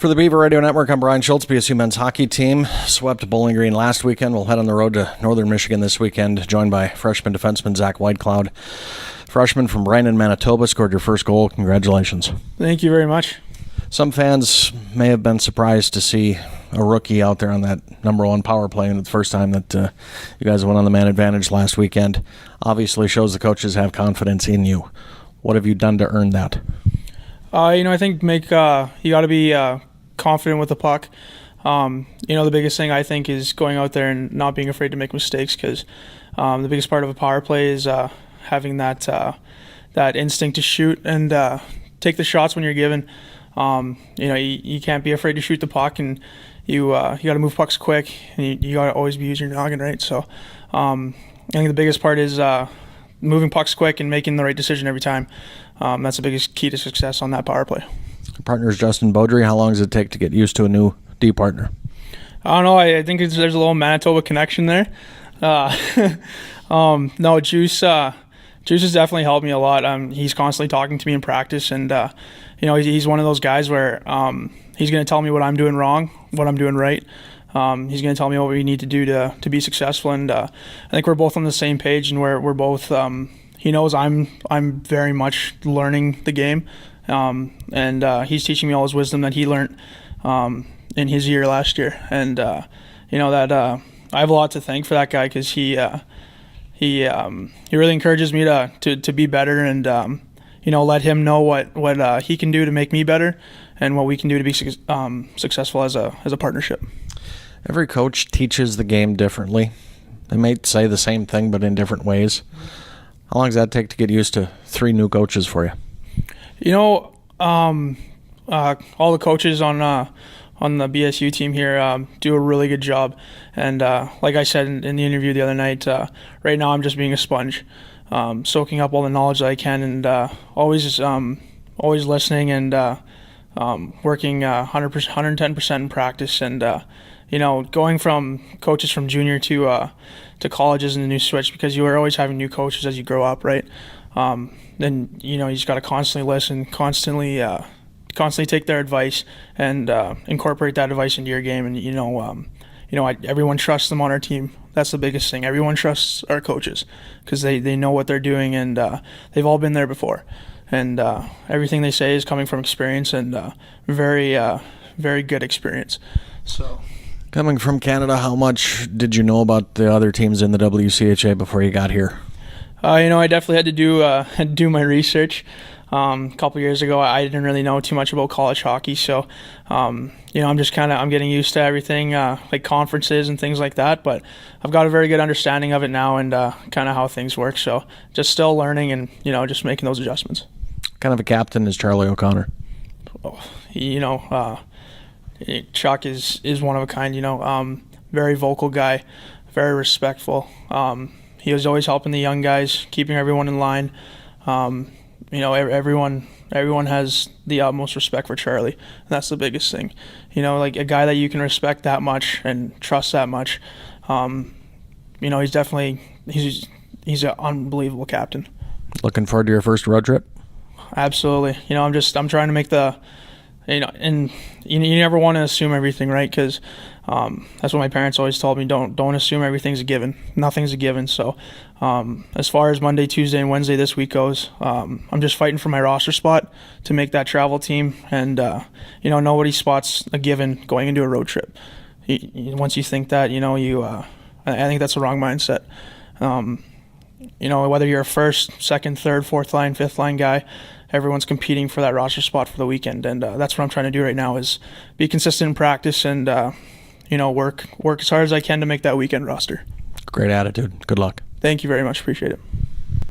For the Beaver Radio Network, I'm Brian Schultz. BSU men's hockey team swept Bowling Green last weekend. We'll head on the road to Northern Michigan this weekend, joined by freshman defenseman Zach Whitecloud. Freshman from Brandon, Manitoba, scored your first goal. Congratulations. Thank you very much. Some fans may have been surprised to see a rookie out there on that number one power play, and it's the first time that you guys went on the man advantage last weekend. Obviously shows the coaches have confidence in you. What have you done to earn that? I think you got to be confident with the puck. The biggest thing I think is going out there and not being afraid to make mistakes, because the biggest part of a power play is having that instinct to shoot and take the shots when you're given. You can't be afraid to shoot the puck, and you got to move pucks quick, and you got to always be using your noggin, right? So I think the biggest part is moving pucks quick and making the right decision every time. That's the biggest key to success on that power play. Your partner is Justin Beaudry. How long does it take to get used to a new D partner? I don't know. I think there's a little Manitoba connection there. No, Juice has definitely helped me a lot. He's constantly talking to me in practice, and he's one of those guys where he's going to tell me what I'm doing wrong, what I'm doing right. He's going to tell me what we need to do to be successful, and I think we're both on the same page, and we're both. He knows I'm very much learning the game, and he's teaching me all his wisdom that he learned in his year last year, and I have a lot to thank for that guy, because he really encourages me to be better, and let him know what he can do to make me better, and what we can do to be successful as a partnership. Every coach teaches the game differently. They may say the same thing, but in different ways. How long does that take to get used to 3 new coaches for you? All the coaches on the BSU team here do a really good job. And like I said in the interview the other night, right now I'm just being a sponge, soaking up all the knowledge that I can, and always listening, and working 100%, 110% in practice. And going from coaches from junior to college isn't a new switch, because you are always having new coaches as you grow up, right? Then you just got to constantly listen, constantly take their advice, and incorporate that advice into your game. And everyone trusts them on our team. That's the biggest thing. Everyone trusts our coaches, because they know what they're doing, and they've all been there before. And everything they say is coming from experience, and very, very good experience. So. Coming from Canada, how much did you know about the other teams in the WCHA before you got here? I definitely had to do my research. A couple years ago, I didn't really know too much about college hockey, so I'm getting used to everything, like conferences and things like that. But I've got a very good understanding of it now, and kind of how things work. So just still learning, and just making those adjustments. What kind of a captain is Charlie O'Connor? Chuck is one of a kind. Very vocal guy, very respectful. He was always helping the young guys, keeping everyone in line. Everyone has the utmost respect for Charlie, and that's the biggest thing. Like a guy that you can respect that much and trust that much. He's an unbelievable captain. Looking forward to your first road trip? Absolutely. I'm trying to make and you never want to assume everything, right? Because that's what my parents always told me. Don't assume everything's a given. Nothing's a given. So as far as Monday, Tuesday, and Wednesday this week goes, I'm just fighting for my roster spot to make that travel team. And nobody's spot's a given going into a road trip. Once you think that, I think that's the wrong mindset. Whether you're a first, second, third, fourth line, fifth line guy, everyone's competing for that roster spot for the weekend, and that's what I'm trying to do right now, is be consistent in practice, and work as hard as I can to make that weekend roster. Great attitude. Good luck. Thank you very much. Appreciate it.